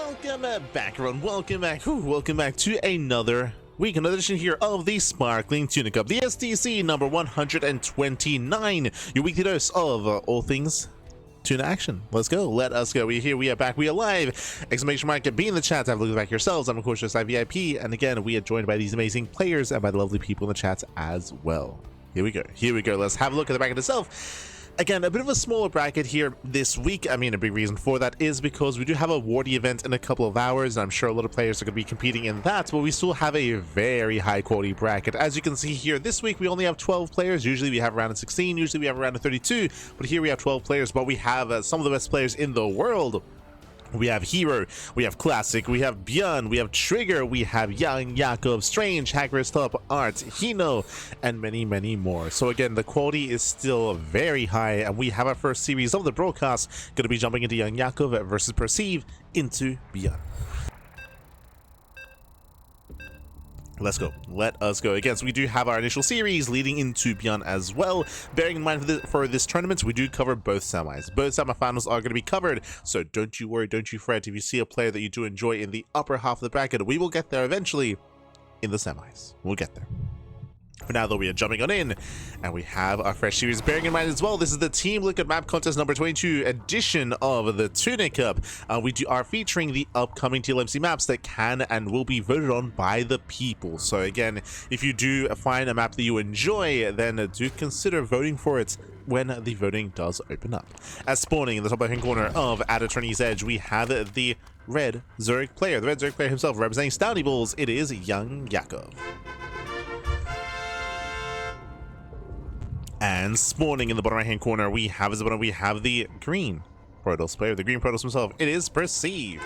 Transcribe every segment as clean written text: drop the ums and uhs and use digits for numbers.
Welcome back, everyone. Welcome back. Welcome back to another week, another edition here of the Sparkling Tuna Cup, the STC number 129, your weekly dose of all things tuna action. Let's go. Let us go. We're here. We are back. We are live. Exclamation mark. Be in the chat. Have a look back yourselves. I'm, of course, just ZvP. And again, we are joined by these amazing players and by the lovely people in the chat as well. Here we go. Here we go. Let's have a look at the bracket itself. Again, a bit of a smaller bracket here this week. I mean, a big reason for that is because we do have a Wardy event in a couple of hours, and I'm sure a lot of players are going to be competing in that, but we still have a very high quality bracket. As you can see here, this week we only have 12 players. Usually we have around 16, usually we have around 32, but here we have 12 players, but we have some of the best players in the world. We have Hero, we have Classic, we have Björn, we have Trigger, we have YoungYakov, Strange, Hacker's Top, Art, Hino, and many, many more. So again, the quality is still very high, and we have our first series of the broadcast going to be jumping into YoungYakov versus Perceive into Björn. Let's go. Let us go. Again, so we do have our initial series leading into Björn as well. Bearing in mind for this tournament, we do cover both semis. Both semifinals are going to be covered, so don't you worry, don't you fret. If you see a player that you do enjoy in the upper half of the bracket, we will get there eventually in the semis. We'll get there. For now, though, we are jumping on in, and we have our fresh series. Bearing in mind as well, this is the Team Liquid Map Contest number 22 edition of the Tuna Cup. We are featuring the upcoming TLMC maps that can and will be voted on by the people. So again, if you do find a map that you enjoy, then do consider voting for it when the voting does open up. As spawning in the top left-hand corner of At Attorney's Edge, we have the red Zurich player. The red Zurich player himself representing Stouty Bulls. It is YoungYakov. And spawning in the bottom right hand corner, we have the green Protoss player, the green Protoss himself. It is Perceive.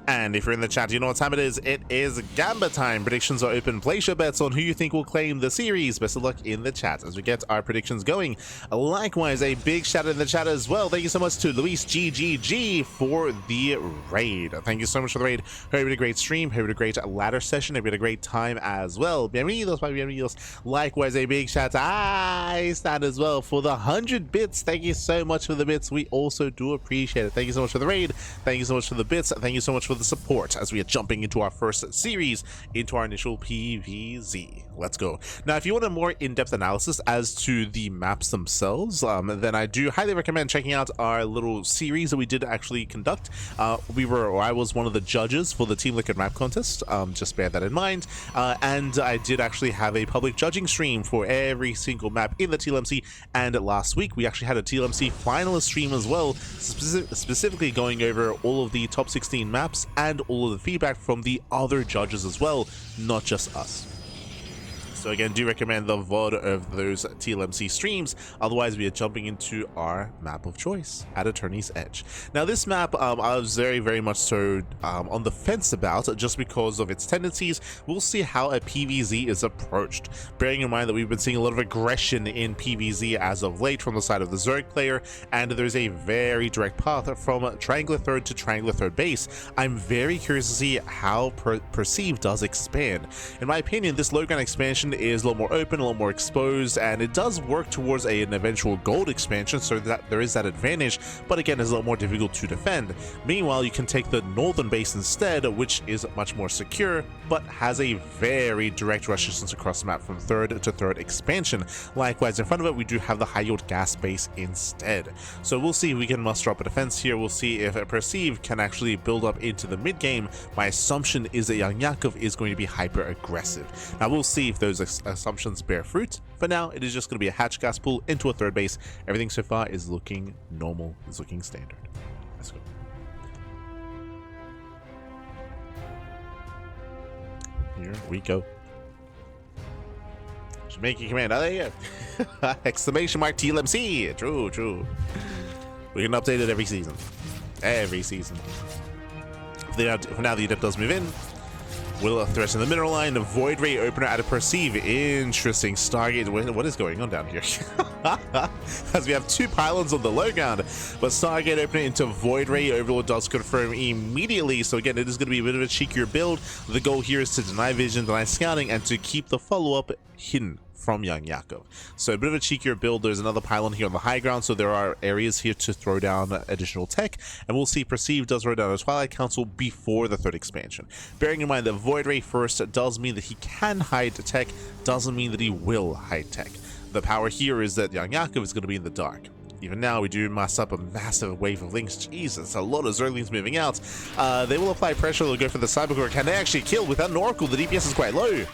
And if you're in the chat, you know what time it is. It is Gamba time. Predictions are open. Place your bets on who you think will claim the series. Best of luck in the chat as we get our predictions going. Likewise, a big shout out in the chat as well. Thank you so much to Luis GGG for the raid. Thank you so much for the raid. Hope you had a great stream. Hope you had a great ladder session. Hope you had a great time as well. Bienvenidos, bienvenidos. Likewise, a big shout out to Einstein as well for the 100 bits. Thank you so much for the bits. We also do appreciate it. Thank you so much for the raid. Thank you so much for the bits. Thank you so much for the support as we are jumping into our first series, into our initial PVZ. Let's go. Now, if you want a more in-depth analysis as to the maps themselves, then I do highly recommend checking out our little series that we did actually conduct. I was one of the judges for the Team Liquid Map Contest, just bear that in mind, and I did actually have a public judging stream for every single map in the TLMC, and last week we actually had a TLMC finalist stream as well, specifically going over all of the top 16 maps and all of the feedback from the other judges as well, not just us. So again, do recommend the VOD of those TLMC streams. Otherwise, we are jumping into our map of choice, At Attorney's Edge. Now, this map, I was very much so on the fence about, just because of its tendencies. We'll see how a PVZ is approached. Bearing in mind that we've been seeing a lot of aggression in PVZ as of late from the side of the Zurich player, and there's a very direct path from Triangular Third to Triangular Third base. I'm very curious to see how Perceive does expand. In my opinion, this low ground expansion is a lot more open, a lot more exposed, and it does work towards an eventual gold expansion, so that there is that advantage, but again, it's a lot more difficult to defend. Meanwhile, you can take the northern base instead, which is much more secure, but has a very direct rush distance across the map from third to third expansion. Likewise, in front of it, we do have the high yield gas base instead. So we'll see if we can muster up a defense here. We'll see if Perceive can actually build up into the mid game. My assumption is that YoungYakov is going to be hyper aggressive. Now we'll see if those assumptions bear fruit. For now, it is just going to be a hatch gas pool into a third base. Everything so far is looking normal, is looking standard. Let's go. Here we go. Jamaican command, oh yeah. Exclamation mark TLMC. True, true. We can update it every season. Every season. For now, the Adept does move in. Will of Thresh in the mineral line, the Void Ray opener at a Perceive. Interesting. Stargate. What is going on down here? As we have two pylons on the low ground, but Stargate opener into Void Ray. Overlord does confirm immediately. So again, it is going to be a bit of a cheekier build. The goal here is to deny vision, deny scouting, and to keep the follow-up hidden from YoungYakov. So a bit of a cheekier build. There's another pylon here on the high ground, so there are areas here to throw down additional tech, and we'll see Perceive does throw down a Twilight Council before the 3rd expansion. Bearing in mind that Void Ray first does mean that he can hide tech, doesn't mean that he will hide tech. The power here is that YoungYakov is going to be in the dark. Even now, we do mass up a massive wave of links. Jesus, a lot of Zerglings moving out. They will apply pressure. They'll go for the Cybercore. Can they actually kill without an Oracle? The DPS is quite low.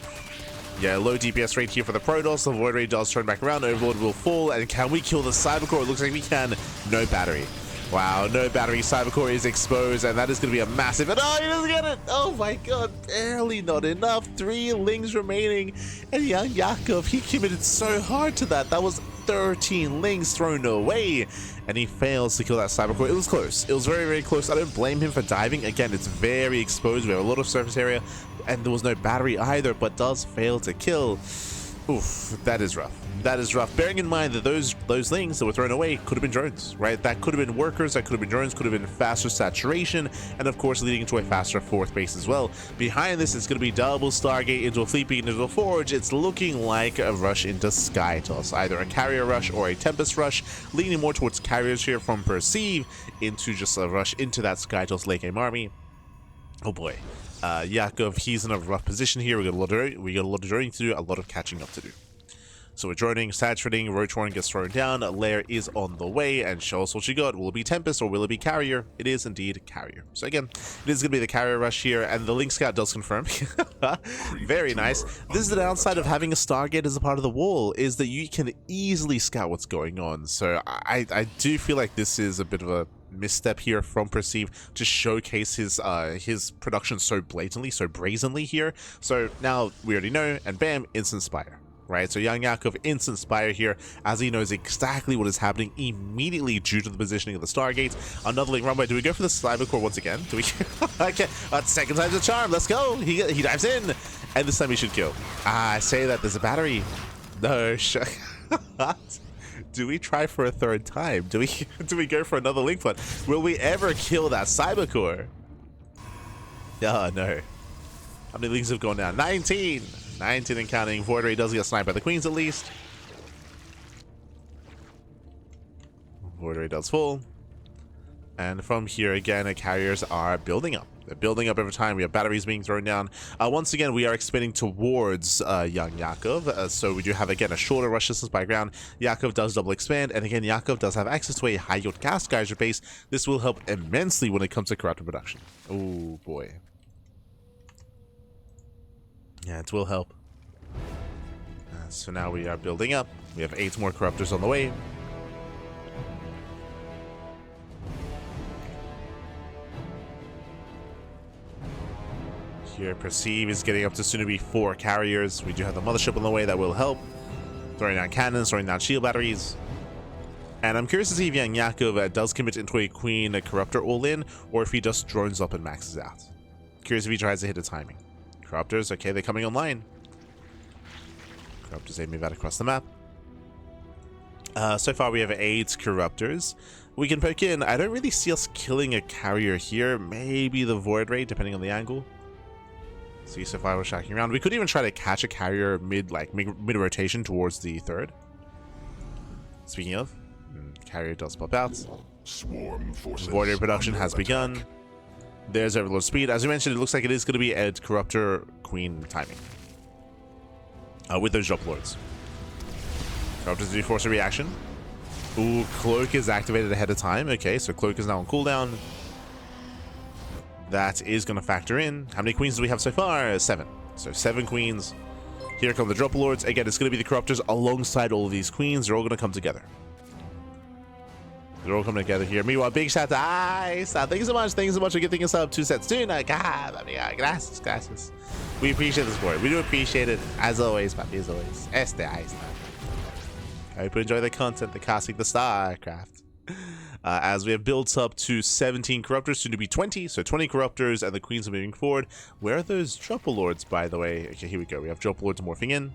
Yeah, low DPS rate here for the Protoss. The Void Ray does turn back around. Overlord will fall. And can we kill the Cybercore? It looks like we can. No battery. Wow, no battery. Cybercore is exposed, and that is going to be a massive... And oh, he doesn't get it! Oh my god, barely not enough. 3 lings remaining. And YoungYakov, he committed so hard to that. That was 13 lings thrown away, and he fails to kill that Cybercore. It was close. It was very, very close. I don't blame him for diving. Again, it's very exposed. We have a lot of surface area, and there was no battery either, but does fail to kill. Oof, that is rough. That is rough. Bearing in mind that those things that were thrown away could have been drones, right? That could have been workers, that could have been drones, could have been faster saturation, and of course leading to a faster 4th base as well. Behind this, it's going to be double Stargate into a Fleet Beacon into a Forge. It's looking like a rush into Skytoss, either a carrier rush or a Tempest rush, leaning more towards carriers here from Perceive into just a rush into that Skytoss Lake Aim army. Oh boy. Yakov, he's in a rough position here. We got a lot of droning to do, a lot of catching up to do. So we're droning, saturating, Roach Warren gets thrown down, Lair is on the way, and show us what you got. Will it be Tempest or will it be Carrier? It is indeed Carrier. So again, it is going to be the Carrier rush here, and the Link Scout does confirm. Very nice. This is the downside of having a Stargate as a part of the wall, is that you can easily scout what's going on. So I do feel like this is a bit of a misstep here from Perceive to showcase his production so blatantly, so brazenly here. So now we already know, and bam, instant Spire. Right, so YoungYakov instant Spire here, as he knows exactly what is happening immediately due to the positioning of the Stargates. Another link runway. Do we go for the Cybercore once again? Do we? Okay, second time's a charm. Let's go. He dives in, and this time he should kill. I say that there's a battery. No, do we try for a 3rd time? Do we go for another link flood? Will we ever kill that Cybercore? Oh no. How many links have gone down? 19 and counting. Void Ray does get sniped by the Queens at least. Void Ray does fall. And from here again, the carriers are building up. They're building up every time. We have batteries being thrown down. Once again, we are expanding towards YoungYakov. So we do have, again, a shorter rush distance by ground. Yakov does double expand. And again, Yakov does have access to a high yield gas geyser base. This will help immensely when it comes to corruptor production. Oh boy. Yeah, it will help. So now we are building up. We have 8 more corruptors on the way. Here, Perceive is getting up to soon to be 4 carriers. We do have the mothership on the way that will help. Throwing down cannons, throwing down shield batteries. And I'm curious to see if YoungYakov does commit into a Queen, a Corruptor all-in, or if he just drones up and maxes out. Curious if he tries to hit a timing. Corruptors, okay, they're coming online. Corruptors aiming that across the map. So far we have 8 Corruptors. We can poke in. I don't really see us killing a carrier here. Maybe the Void Ray, depending on the angle. See, so far we're shacking around. We could even try to catch a carrier mid-rotation towards the 3rd. Speaking of, carrier does pop out. Void Ray production has begun. There's Overlord speed. As we mentioned, it looks like it is going to be Ed Corruptor Queen timing. With those drop lords. Corruptors do force a reaction. Ooh, Cloak is activated ahead of time. Okay, so Cloak is now on cooldown. That is going to factor in. How many queens do we have so far? 7. So 7 queens. Here come the drop lords. Again, it's going to be the Corruptors alongside all of these queens. They're all going to come together. They're all coming together here. Meanwhile, big shout to Ice. Thank you so much. Thank you so much for getting us up 2 sets soon. Gracias, gracias. We appreciate the support. We do appreciate it. As always, papi, as always. Ice. I hope you enjoy the content, the casting, the StarCraft. As we have built up to 17 Corruptors, soon to be 20. So 20 Corruptors, and the Queens are moving forward. Where are those Dropper Lords, by the way? Okay, here we go. We have Dropper Lords morphing in.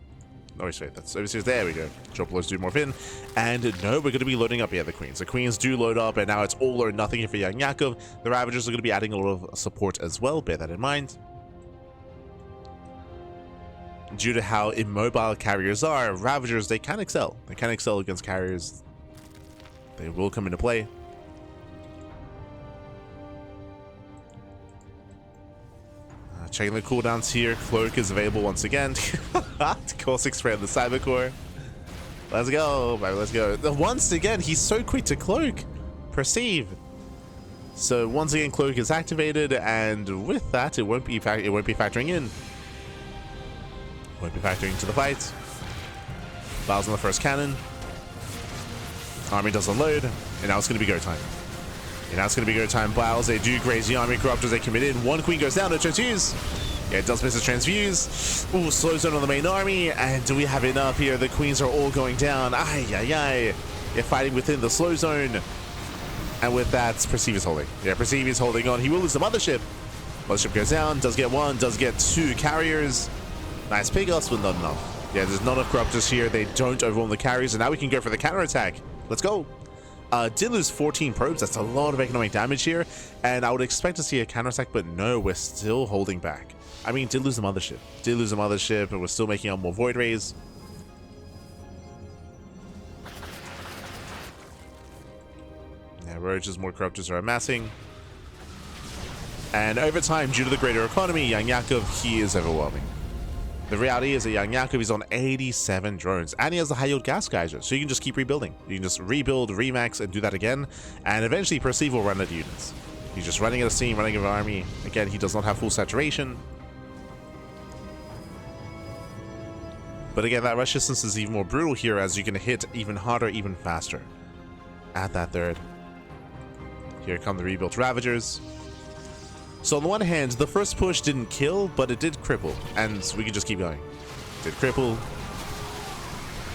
Oh, wait, that's overseas. There we go. Dropper Lords do morph in. And no, we're going to be loading up, the Queens. The Queens do load up, and now it's all or nothing here for YoungYakov. The Ravagers are going to be adding a lot of support as well. Bear that in mind. due to how immobile carriers are, Ravagers, they can excel. They can excel against carriers. They will come into play. Checking the cooldowns here. Cloak is available once again. Caustic Spray on the Cybercore. Let's go, baby, let's go. Once again, he's so quick to Cloak. Perceive. So once again, Cloak is activated, and with that, it won't be factoring in. Won't be factoring into the fight. Files on the first cannon. Army does unload, and now it's going to be go time. And now it's going to be go time. Biles, they do graze the army. Corruptors, they commit in. One queen goes down to transfuse. Yeah, it does miss a transfuse. Ooh, slow zone on the main army. And do we have enough here? The queens are all going down. Ay, ay, ay. They're fighting within the slow zone. And with that, Perceive is holding. Yeah, Perceive is holding on. He will lose the mothership. Mothership goes down. Does get one. Does get two carriers. Nice pickups, but not enough. Yeah, there's not enough corruptors here. They don't overwhelm the carriers. And now we can go for the counterattack. Let's go. Did lose 14 probes. That's a lot of economic damage here, and I would expect to see a counterattack, but no, we're still holding back. I mean, did lose the mothership. Did lose the mothership, and we're still making out more Void Rays. Yeah, Roaches, more Corruptors are amassing. And over time, due to the greater economy, YoungYakov, he is overwhelming. The reality is that YoungYakov is on 87 drones, and he has the high yield gas geyser, so you can just keep rebuilding. You can just rebuild, remax, and do that again, and eventually Perceive will run out of units. He's just running out of steam, running out of army. Again, he does not have full saturation. But again, that rush distance is even more brutal here, as you can hit even harder, even faster. At that third. Here come the rebuilt Ravagers. So on the one hand, the first push didn't kill, but it did cripple, and we can just keep going. Did cripple.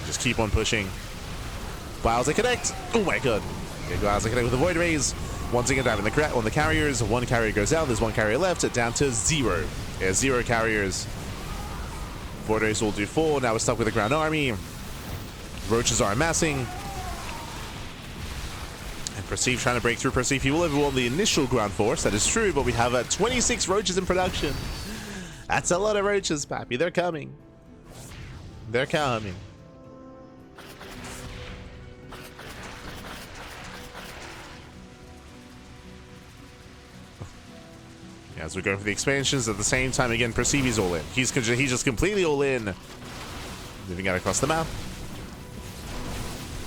Just keep on pushing. Biles, they connect. Oh my god. Okay, Biles, they connect with the Void Rays. Once again, diving on the carriers. One carrier goes down. There's one carrier left. Down to 0. Yeah, 0 carriers. Void Rays will do 4. Now we're stuck with the ground army. Roaches are amassing. And Perceive trying to break through. Perceive, he will overwhelm the initial ground force. That is true, but we have 26 Roaches in production. That's a lot of Roaches, Pappy. They're coming. They're coming. Yeah, as we go for the expansions, at the same time, again, Perceive is all in. He's just completely all in. Moving out across the map.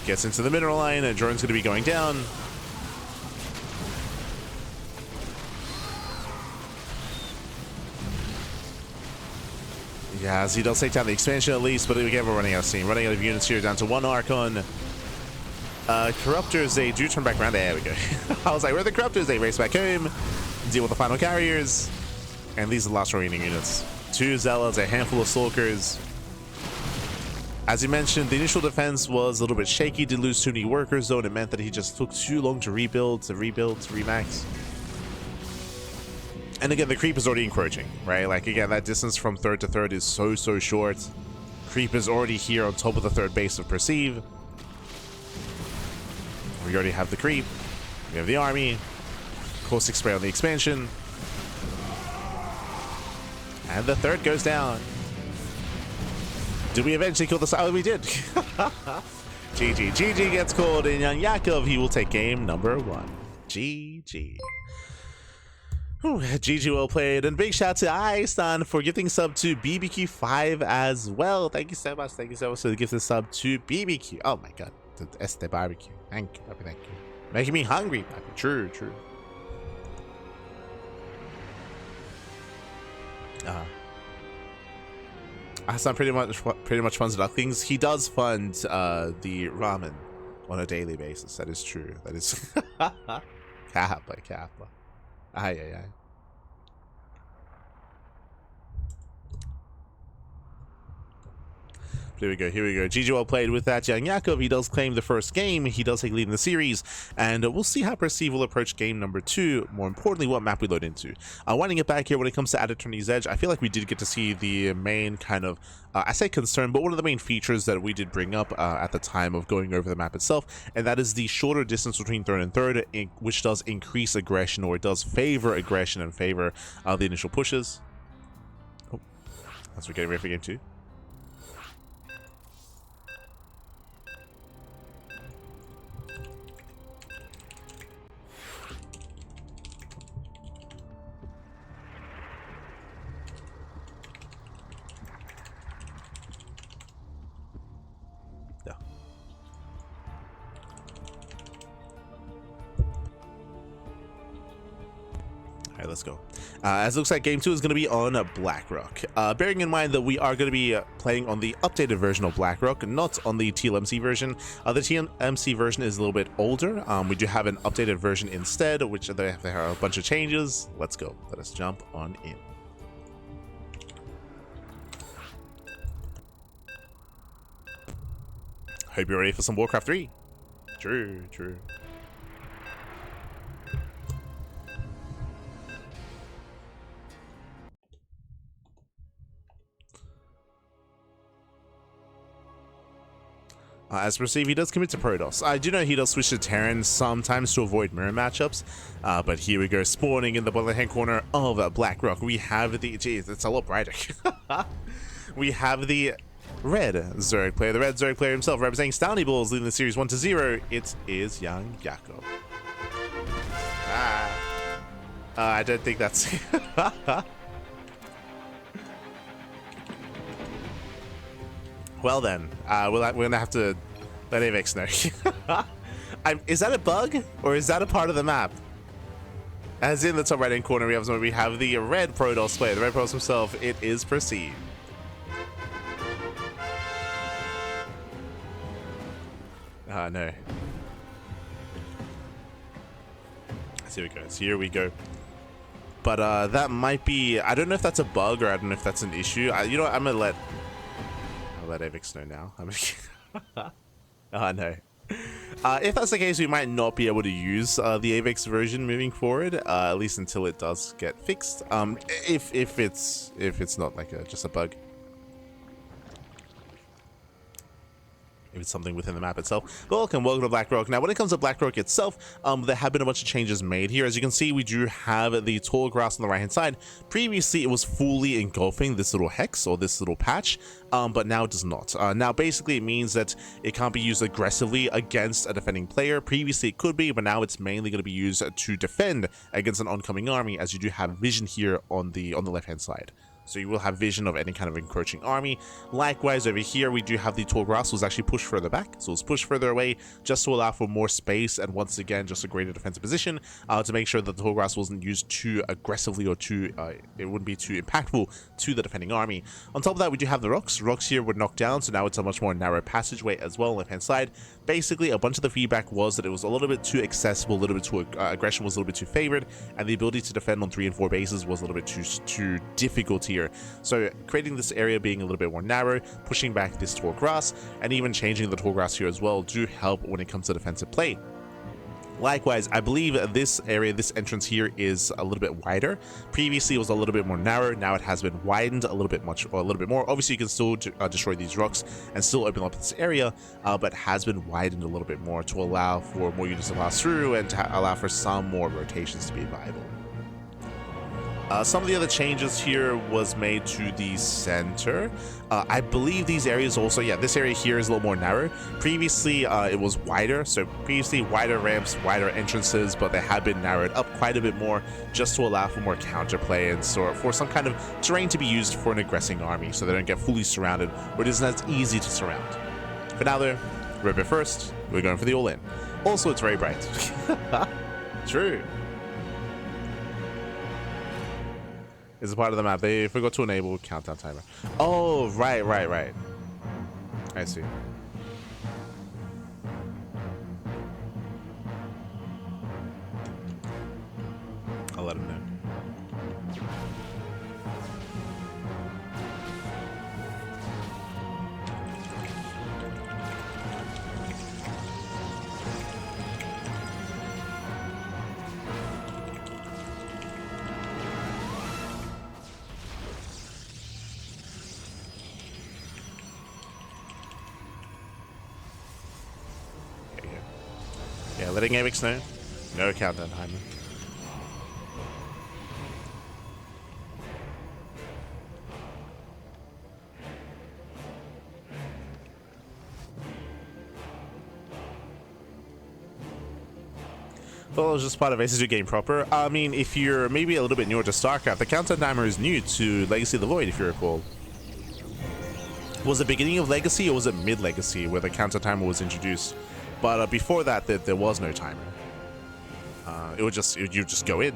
Gets into the mineral line, and drone's going to be going down. Yeah, as he does take down the expansion at least, but again, we're running out of steam. Running out of units here, down to 1 Archon. Corruptors, they do turn back around. There we go. I was like, where are the Corruptors? They race back home, deal with the final carriers. And these are the last remaining units. 2 Zealots, a handful of Stalkers. As you mentioned, the initial defense was a little bit shaky. Did lose too many workers, though, and it meant that he just took too long to rebuild, to remax. And again, the creep is already encroaching, right? Like, again, that distance from third to third is so short. Creep is already here on top of the third base of Perceive. We already have the creep. We have the army. Caustic Spray on the expansion. And the third goes down. Did we eventually kill the side? Oh, we did. GG. GG gets called in. YoungYakov, he will take game number 1. GG. Ooh, GG, well played. And big shout out to Aistan for gifting sub to BBQ5 as well. Thank you so much. Thank you so much for the gifted sub to BBQ. Oh my god. The barbecue. Thank you. Thank you. Making me hungry. True. Hassan pretty much funds Ducklings. He does fund the ramen on a daily basis. That is true. That is Kappa. Ay. Here we go. GG, well played. With that, YoungYakov, he does claim the first game. He does take lead in the series, and we'll see how Perceive will approach game number 2. More importantly, what map we load into. Winding it back here, when it comes to At Eternity's Edge, I feel like we did get to see the main kind of, I say concern, but one of the main features that we did bring up at the time of going over the map itself, and that is the shorter distance between third and third, which does increase aggression, or it does favor aggression and favor the initial pushes. Oh, as we're getting ready for game 2. Alright, let's go. As it looks like game 2 is going to be on Blackrock. Bearing in mind that we are going to be playing on the updated version of Blackrock, not on the TLMC version. The TLMC version is a little bit older. We do have an updated version instead, which there are a bunch of changes. Let's go. Let us jump on in. Hope you're ready for some Warcraft 3. True, true. As per Steve, he does commit to Protoss. I do know he does switch to Terran sometimes to avoid mirror matchups, but here we go, spawning in the bottom hand corner of Blackrock. We have the, geez, it's a lot brighter. We have the red Zerg player, the red Zerg player himself, representing Stanley Bulls, leading the series 1-0. It is YoungYakov. I don't think that's... Well then, we're gonna have to let Avex know. Is that a bug, or is that a part of the map? As in the top right hand corner, we have the red Protoss player, the red Protoss himself. It is Perceived. No. So here we go. So here we go. But that might be, I don't know if that's a bug or I don't know if that's an issue. You know what, I'll let Avex know now. Oh no. If that's the case, we might not be able to use the Avex version moving forward, at least until it does get fixed. If it's not like just a bug. If it's something within the map itself. Welcome to Blackrock. Now, when it comes to Blackrock itself, there have been a bunch of changes made here. As you can see, we do have the tall grass on the right-hand side. Previously, it was fully engulfing this little hex or this little patch, but now it does not. Now, basically, it means that it can't be used aggressively against a defending player. Previously, it could be, but now it's mainly going to be used to defend against an oncoming army, as you do have vision here on the left-hand side. So you will have vision of any kind of encroaching army. Likewise, over here, we do have the tall grass was actually pushed further back. So it's pushed further away just to allow for more space and once again, just a greater defensive position to make sure that the tall grass wasn't used too aggressively or too, it wouldn't be too impactful to the defending army. On top of that, we do have the rocks. Rocks here were knocked down, so now it's a much more narrow passageway as well on the left-hand side. Basically, a bunch of the feedback was that it was a little bit too accessible, a little bit too, aggression was a little bit too favored, and the ability to defend on 3 and 4 bases was a little bit too difficult here. So creating this area being a little bit more narrow, pushing back this tall grass, and even changing the tall grass here as well do help when it comes to defensive play. Likewise, I believe this area, this entrance here is a little bit wider. Previously, it was a little bit more narrow. Now it has been widened a little bit more. Obviously, you can still destroy these rocks and still open up this area, but has been widened a little bit more to allow for more units to pass through and to allow for some more rotations to be viable. Some of the other changes here was made to the center. I believe these areas also, yeah, this area here is a little more narrow. Previously, it was wider. So previously, wider ramps, wider entrances, but they have been narrowed up quite a bit more just to allow for more counterplay and so for some kind of terrain to be used for an aggressing army so they don't get fully surrounded or it isn't as easy to surround. For now, though, River first, we're going for the all-in. Also, it's very bright. True. Is a part of the map. They forgot to enable countdown timer. Oh, right. I see. I'll let him know. Yeah, letting Avex know. No countdown timer. Well, it was just part of SSG game proper. I mean, if you're maybe a little bit newer to StarCraft, the countdown timer is new to Legacy of the Void, if you recall. Was it beginning of Legacy or was it mid-Legacy where the countdown timer was introduced? But before that, there was no timer. You just go in.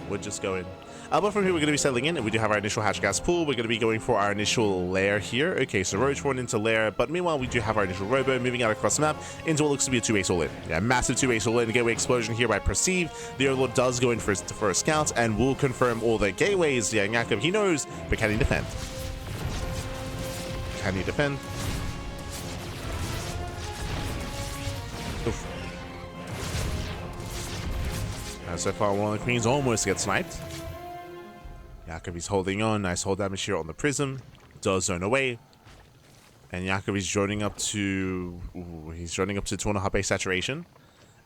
We're just going. But from here, we're going to be settling in, and we do have our initial hatch gas pool. We're going to be going for our initial lair here. Okay, so Roach Horn into lair, but meanwhile, we do have our initial Robo moving out across the map into what looks to be a 2-base all-in. Yeah, massive 2-base all-in. Gateway explosion here by Perceive. The Overlord does go in for a scout, and will confirm all the gateways. Yeah, YoungYakov, he knows, but can he defend? Can he defend? Oof. And so far, one of the queens almost gets sniped. YoungYakov is holding on. Nice hold damage here on the prism. Does zone away. And YoungYakov is joining up to... Ooh, he's joining up to 2.5 base saturation.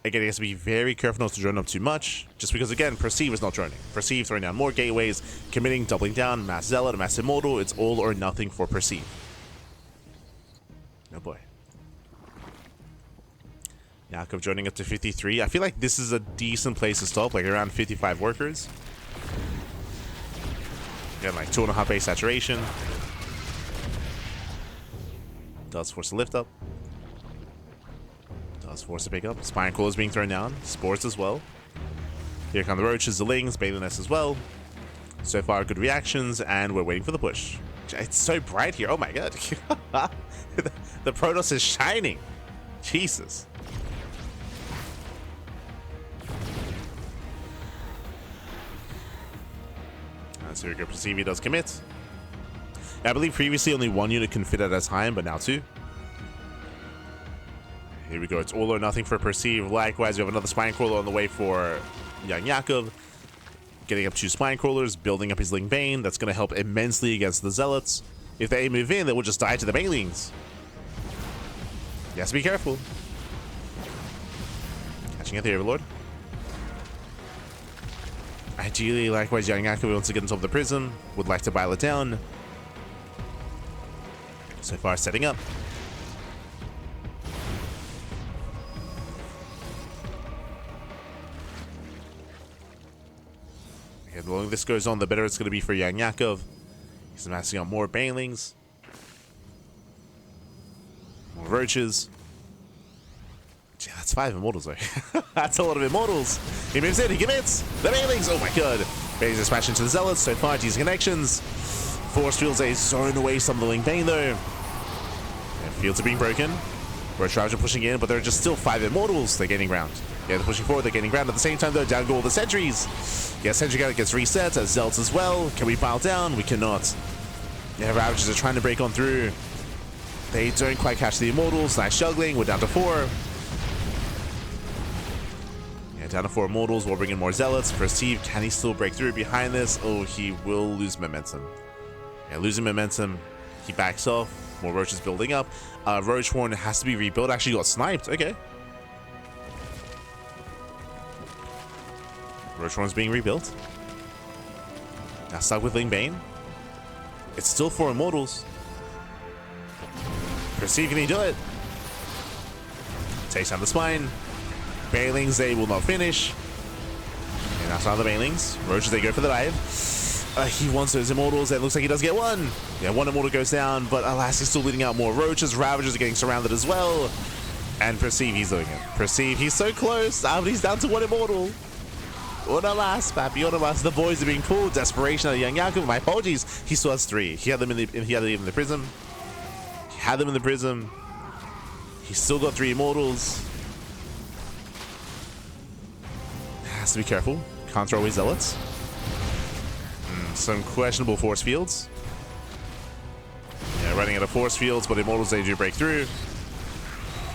Again, he has to be very careful not to drone up too much. Just because, again, Perceive is not droning. Perceive throwing down more gateways, committing, doubling down, Mass Zealot, Mass Immortal. It's all or nothing for Perceive. Oh boy. YoungYakov joining up to 53. I feel like this is a decent place to stop, like around 55 workers. Again, like 2.5 base saturation. Does force a lift up. Does force a pick up. Spine Crawler is being thrown down. Spores as well. Here come the Roaches, the Lings, Baliness as well. So far, good reactions, and we're waiting for the push. It's so bright here. Oh my god. The Protoss is shining. Jesus. So we go. Perceive, he does commit. I believe previously only one unit can fit at a time, but now two. Here we go. It's all or nothing for Perceive. Likewise, we have another Spine Crawler on the way for YoungYakov. Getting up 2 Spine Crawlers, building up his Ling Bane. That's going to help immensely against the Zealots. If they move in, they will just die to the Banelings. He has to be careful. Catching out the Overlord. Ideally, likewise, YoungYakov wants to get on top of the prism. Would like to bile it down. So far, setting up. Okay, the longer this goes on, the better it's going to be for YoungYakov. He's amassing on more Banelings. More Roaches. Yeah, that's 5 Immortals, though. That's a lot of Immortals. He moves in, he commits. The Banelings, oh my god. Banelings are smashed into the Zealots, so far using connections. Force fields a zone away some of the Ling Bane, though. And fields are being broken. Roach Ravager pushing in, but there are just still 5 Immortals. They're gaining ground. Yeah, they're pushing forward, they're gaining ground. At the same time, though, down go all the sentries. Yeah, sentry gun gets reset, as Zealots as well. Can we pile down? We cannot. Yeah, Ravagers are trying to break on through. They don't quite catch the Immortals. Nice juggling. We're down to 4. Down to 4 Immortals, we'll bring in more Zealots. Perceive, can he still break through behind this? Oh, he will lose momentum. Yeah, losing momentum. He backs off. More Roaches building up. Roach Horn has to be rebuilt. Actually got sniped. Okay. Roach Horn's being rebuilt. Now stuck with Ling Bane. It's still 4 Immortals. Perceive, can he do it? Takes down the Spine. Banelings, they will not finish. And that's not the Banelings. Roaches, they go for the dive. He wants those Immortals. It looks like he does get one. Yeah, 1 Immortal goes down, but alas, he's still leading out more Roaches. Ravagers are getting surrounded as well. And Perceive, he's doing it. Perceive, he's so close. He's down to 1 Immortal. Una más, papi, una más. The boys are being pulled. Desperation out of YoungYakov. My apologies. He still has 3. He had them in the prism. He had them in the prism. He's still got 3 Immortals. Has to be careful. Can't throw away Zealots. Some questionable force fields. Yeah, running out of force fields, but Immortals, they do break through.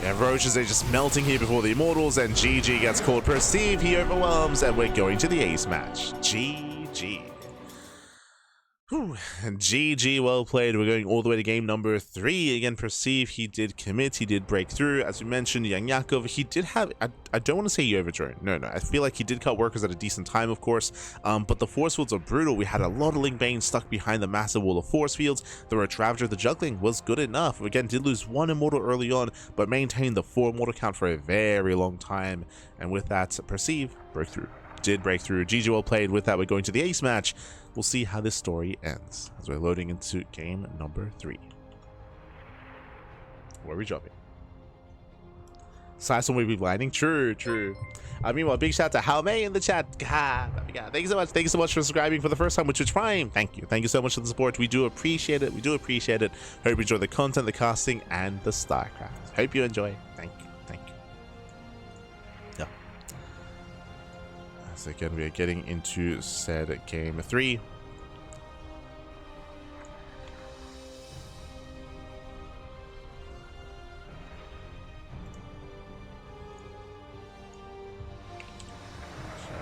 Yeah, Roaches, they're just melting here before the Immortals, and GG gets called. Perceive, he overwhelms, and we're going to the ace match. GG. Whew. GG, well played. We're going all the way to game number 3. Again, Perceive, he did commit, he did break through. As we mentioned, YoungYakov, he did have, I don't want to say he overdrone. No, I feel like he did cut workers at a decent time, of course. But the force fields are brutal. We had a lot of Ling Bane stuck behind the massive wall of force fields. The Roach Ravager, the juggling was good enough. Again, did lose 1 Immortal early on, but maintained the 4 Immortal count for a very long time. And with that, Perceive, breakthrough. Did break through. GG, well played. With that, we're going to the ace match. We'll see how this story ends as we're loading into game number 3. Where are we dropping? Sison will be blinding. True, true. Meanwhile, big shout out to How May in the chat. God, thank you so much. Thank you so much for subscribing for the first time with Twitch Prime. Thank you. Thank you so much for the support. We do appreciate it. We do appreciate it. Hope you enjoy the content, the casting, and the StarCraft. Hope you enjoy. Thank you. Thank you. Yeah. So again, we are getting into said game 3.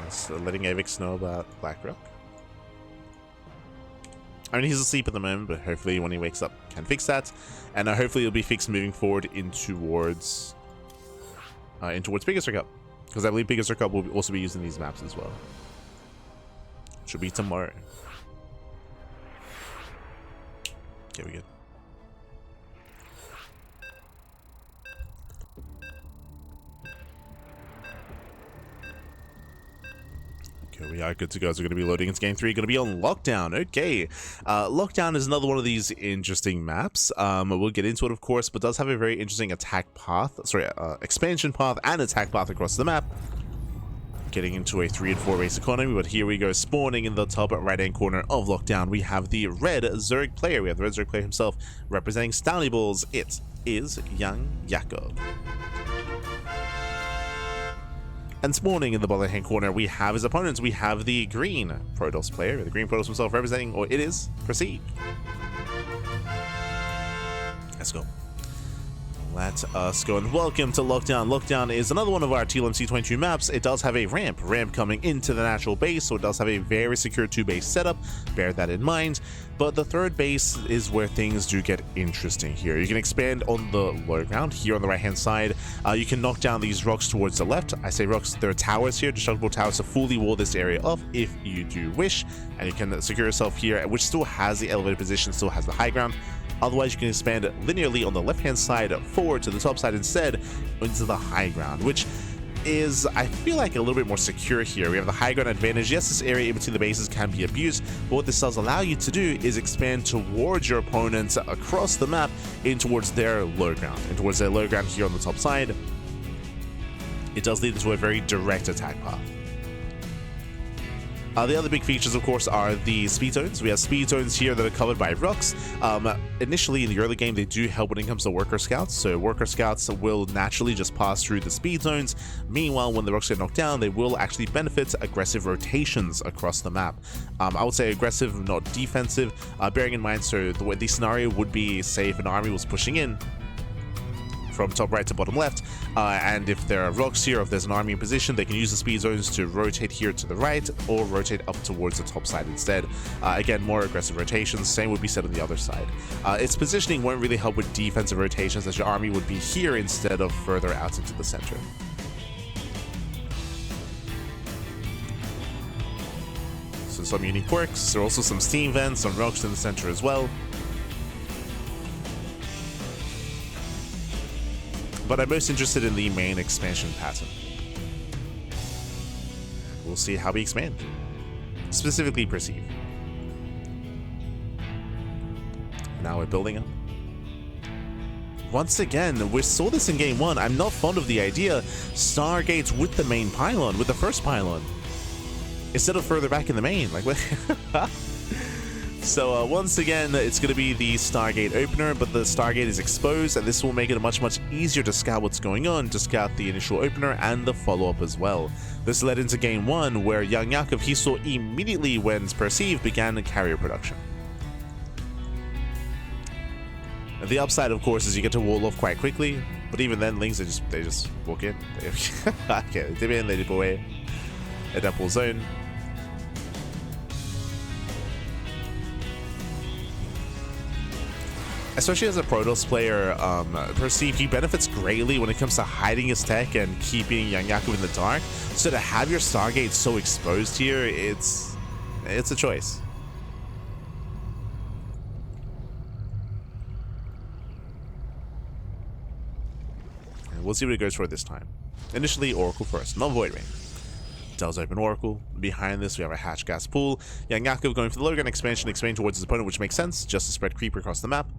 So letting Avix know about Blackrock. I mean, he's asleep at the moment, but hopefully when he wakes up can fix that. And hopefully it'll be fixed moving forward in towards Biggest Cup. Because I believe Biggest Cup will also be using these maps as well. Should be tomorrow. Okay, we good. We are good to go. So we're going to be loading into game 3. Going to be on Lockdown. Okay. Lockdown is another one of these interesting maps. We'll get into it, of course, but does have a very interesting attack path. Sorry, expansion path and attack path across the map. Getting into a 3 and 4 race economy, but here we go. Spawning in the top right-hand corner of Lockdown, we have the red Zerg player. We have the red Zerg player himself representing Stanley Bulls. It is YoungYakov. And spawning in the bottom hand corner, we have his opponents. We have the green Protoss player, the green Protoss himself representing, or it is, Perceived. Let's go. Let us go and welcome to Lockdown. Lockdown is another one of our TLMC 22 maps. It does have a ramp coming into the natural base, so it does have a very secure 2-base setup. Bear that in mind. But the third base is where things do get interesting here. You can expand on the low ground here on the right-hand side. You can knock down these rocks towards the left. I say rocks, there are towers here, destructible towers to fully wall this area off if you do wish. And you can secure yourself here, which still has the elevated position, still has the high ground. Otherwise, you can expand linearly on the left-hand side forward to the top side instead into the high ground, which is, I feel like, a little bit more secure here. We have the high ground advantage. Yes, this area in between the bases can be abused, but what this does allow you to do is expand towards your opponents across the map in towards their low ground, and towards their low ground here on the top side. It does lead into a very direct attack path. The other big features, of course, are the speed zones. We have speed zones here that are covered by rocks. Initially, in the early game, they do help when it comes to worker scouts. So worker scouts will naturally just pass through the speed zones. Meanwhile, when the rocks get knocked down, they will actually benefit aggressive rotations across the map. I would say aggressive, not defensive. Bearing in mind, so the way the scenario would be, say, if an army was pushing in from top right to bottom left, and if there are rocks here, if there's an army in position, they can use the speed zones to rotate here to the right or rotate up towards the top side instead. Again, more aggressive rotations. Same would be said on the other side. Its positioning won't really help with defensive rotations, as your army would be here instead of further out into the center. So some unique quirks. There are also some steam vents, some rocks in the center as well. But I'm most interested in the main expansion pattern. We'll see how we expand. Specifically Perceive. Now we're building up. Once again, we saw this in game 1. I'm not fond of the idea. Stargates with the main pylon, with the first pylon, instead of further back in the main. Like, what? So once again, it's going to be the Stargate opener, but the Stargate is exposed, and this will make it much easier to scout what's going on, to scout the initial opener and the follow-up as well. This led into game 1, where YoungYakov, he saw immediately when Perceived began carrier production. And the upside, of course, is you get to wall off quite quickly, but even then, Lings, they just walk in. Okay, they dip in, they dip away. A double zone. Especially as a Protoss player, Perceive, he benefits greatly when it comes to hiding his tech and keeping YoungYakov in the dark. So to have your Stargate so exposed here, it's a choice. And we'll see what it goes for this time. Initially, Oracle first, not Void Rain. Does open Oracle. Behind this, we have a Hatch Gas Pool. YoungYakov going for the low ground expansion, expand towards his opponent, which makes sense, just to spread creep across the map.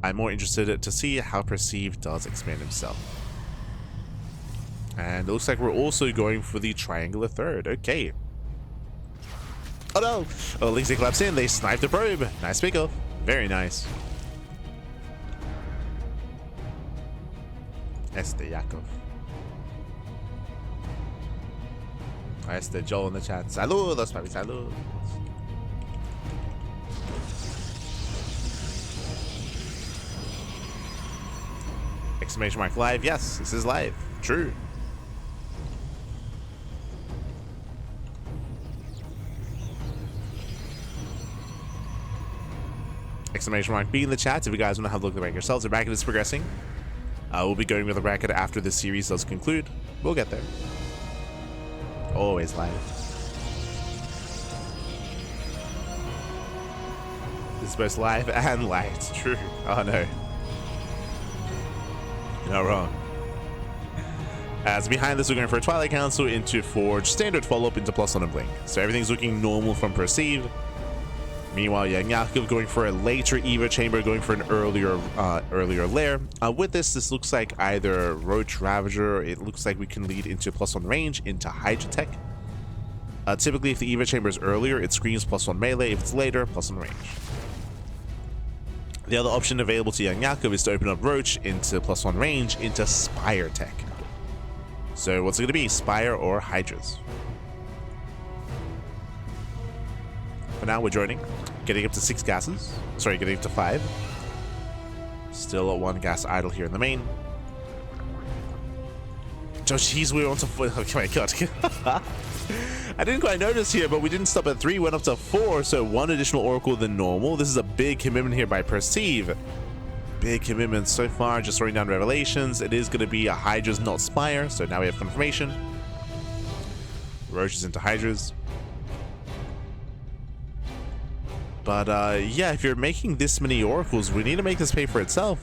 I'm more interested to see how Perceived does expand himself. And it looks like we're also going for the triangular third. Okay. Oh no! Oh, at least they collapse in. They sniped the probe. Nice pick off. Very nice. YoungYakov. Joel in the chat. Saludos, papi, saludos. Exclamation mark live. Yes, this is live. True. Exclamation mark B in the chat if you guys want to have a look at the bracket yourselves. The bracket is progressing. We'll be going with the bracket after this series does conclude. We'll get there. Always live. This is both live and light. True. Oh no. You're not wrong. As behind this, we're going for a Twilight Council into Forge, standard follow-up into +1 and Blink. So everything's looking normal from Perceive. Meanwhile, YoungYakov going for a later Evo Chamber, going for an earlier lair. With this looks like either Roach Ravager, or it looks like we can lead into +1 range into Hydra Tech. Typically, if the Evo Chamber is earlier, it screams +1 melee. If it's later, +1 range. The other option available to YoungYakov is to open up Roach into +1 range into Spire Tech. So what's it going to be? Spire or Hydras? For now, we're joining. Getting up to 6 gases. Sorry, getting up to 5. Still at 1 gas idle here in the main. Oh, jeez, we were on to 4. Oh my god. I didn't quite notice here, but we didn't stop at 3. Went up to 4, so 1 additional Oracle than normal. This is a big commitment here by Perceive. Big commitment so far, just throwing down Revelations. It is going to be a Hydras, not Spire, so now we have confirmation. Roaches into Hydras. But yeah, if you're making this many Oracles, we need to make this pay for itself.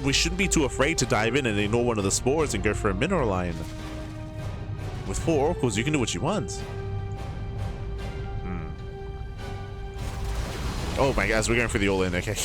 We shouldn't be too afraid to dive in and ignore one of the spores and go for a Mineral Line. With 4 Oracles, you can do what you want. Oh my gosh, we're going for the all-in, okay.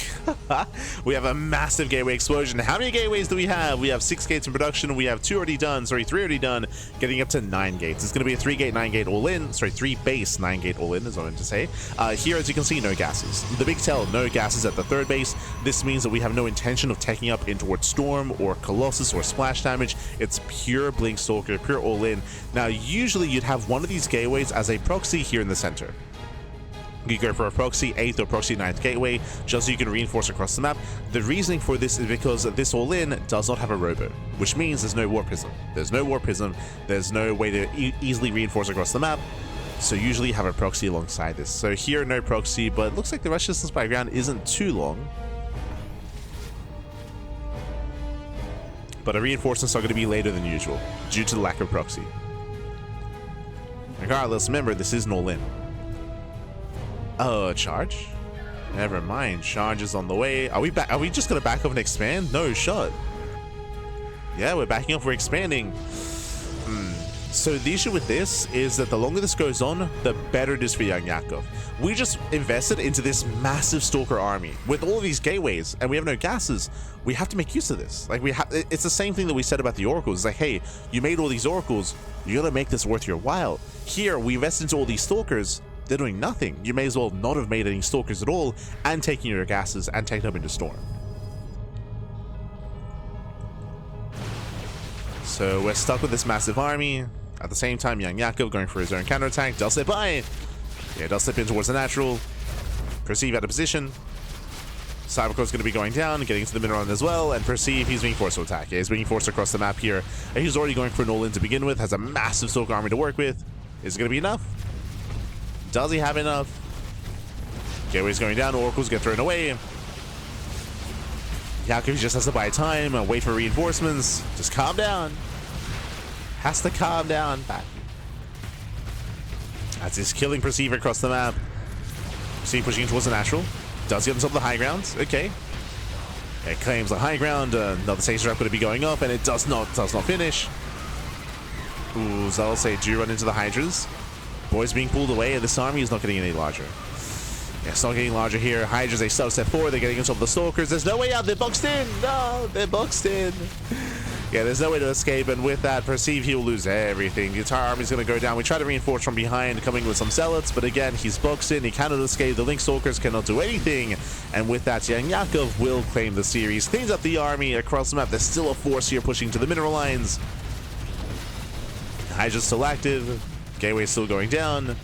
We have a massive gateway explosion. How many gateways do we have? We have 6 gates in production. We have 2 already done. Sorry, 3 already done. Getting up to 9 gates. It's going to be a 3-gate, 9-gate all-in. Sorry, 3 base, 9-gate all-in is what I meant to say. Here, as you can see, no gases. The big tell, no gases at the 3rd base. This means that we have no intention of taking up in towards Storm or Colossus or splash damage. It's pure Blink Stalker, pure all-in. Now, usually you'd have one of these gateways as a proxy here in the center. You go for a proxy 8th or proxy 9th gateway just so you can reinforce across the map. The reasoning for this is because this all-in does not have a robo, which means there's no Warp Prism. There's no Warp Prism. There's no way to easily reinforce across the map. So usually you have a proxy alongside this. So here, no proxy, but it looks like the rush distance by ground isn't too long. But a reinforcements are going to be later than usual due to the lack of proxy. Regardless, remember, this is an all-in. Oh, charge? Never mind. Charge is on the way. Are we back? Are we just gonna back up and expand? No shot. Yeah, we're backing up. We're expanding. So the issue with this is that the longer this goes on, the better it is for YoungYakov. We just invested into this massive Stalker army with all of these gateways, and we have no gases. We have to make use of this. Like it's the same thing that we said about the Oracles. It's like, hey, you made all these Oracles. You gotta make this worth your while. Here, we invest into all these Stalkers. They're doing nothing. You may as well not have made any Stalkers at all and taking your gases and taking them into Storm. So we're stuck with this massive army. At the same time, YoungYakov going for his own counterattack. Does slip by. Yeah, does slip in towards the natural. Perceive out of position. Cybercore's going to be going down, getting into the middle run as well, and Perceive, he's being forced to attack. Yeah, he's being forced across the map here. And he's already going for an all-in to begin with, has a massive Stalker army to work with. Is it going to be enough? Does he have enough? Gateway's going down, Oracles get thrown away. Yakov just has to buy time and wait for reinforcements. Just calm down. Has to calm down. Back. That's his killing Perceiver across the map. See, pushing towards the natural. Does get himself the high ground. Okay. It claims the high ground. Another stage trap going to be going up, and it does not finish. Ooh, Zal say, do run into the Hydras. Boys being pulled away, and this army is not getting any larger. Yeah, it's not getting larger here. Hydras, they step forward. They're getting into the Stalkers. There's no way out. They're boxed in. No, they're boxed in. Yeah, there's no way to escape, and with that, Perceive, he'll lose everything. The entire army's going to go down. We try to reinforce from behind, coming with some zealots, but again, he's boxed in. He cannot escape. The Link Stalkers cannot do anything, and with that, YoungYakov will claim the series. Cleans up the army across the map. There's still a force here pushing to the mineral lines. Hydra's still active. Gateway's still going down.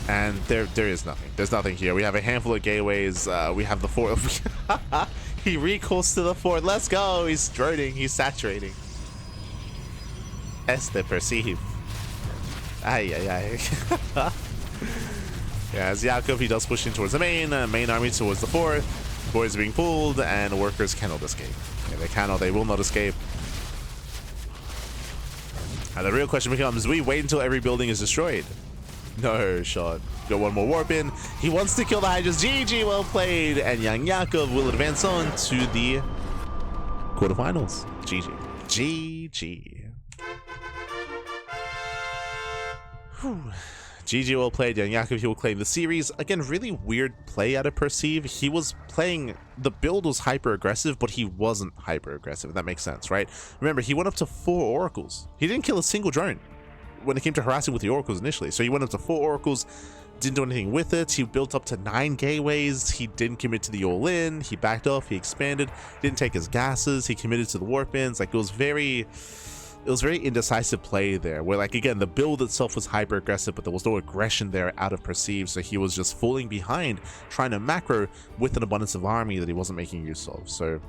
And there is nothing. There's nothing here. We have a handful of gateways. We have the fort. He recalls to the fort. Let's go. He's droning. He's saturating. Este Perceive. Ay, ay, ay. Yeah, as Yakov, he does push in towards the main army towards the fourth. Boys are being pulled, and workers cannot escape. Yeah, they cannot. They will not escape. And the real question becomes, do we wait until every building is destroyed? No shot. Got one more warp in. He wants to kill the Hydras. GG, well played. And YoungYakov will advance on to the quarterfinals. GG. GG. Whew. GG, well played. YoungYakov, he will claim the series. Again, really weird play out of Perceive. He was playing, the build was hyper aggressive, but he wasn't hyper aggressive, if that makes sense, right? Remember, he went up to 4 oracles. He didn't kill a single drone when it came to harassing with the oracles initially. So he went up to 4 oracles, didn't do anything with it. He built up to 9 gateways. He didn't commit to the all-in. He backed off. He expanded. Didn't take his gases. He committed to the warp-ins. Like, it was very indecisive play there, where, like, again, the build itself was hyper aggressive, but there was no aggression there out of Perceive. So he was just falling behind, trying to macro with an abundance of army that he wasn't making use of. So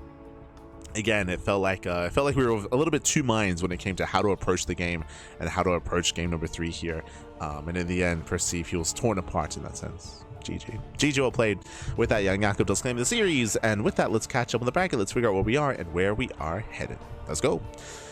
again, it felt like we were a little bit two minds when it came to how to approach the game and how to approach game number 3 here. And in the end, Perceive, he was torn apart in that sense. GG. GG, well played. With that, YoungYakov does claim the series. And with that, let's catch up on the bracket. Let's figure out where we are and where we are headed. Let's go.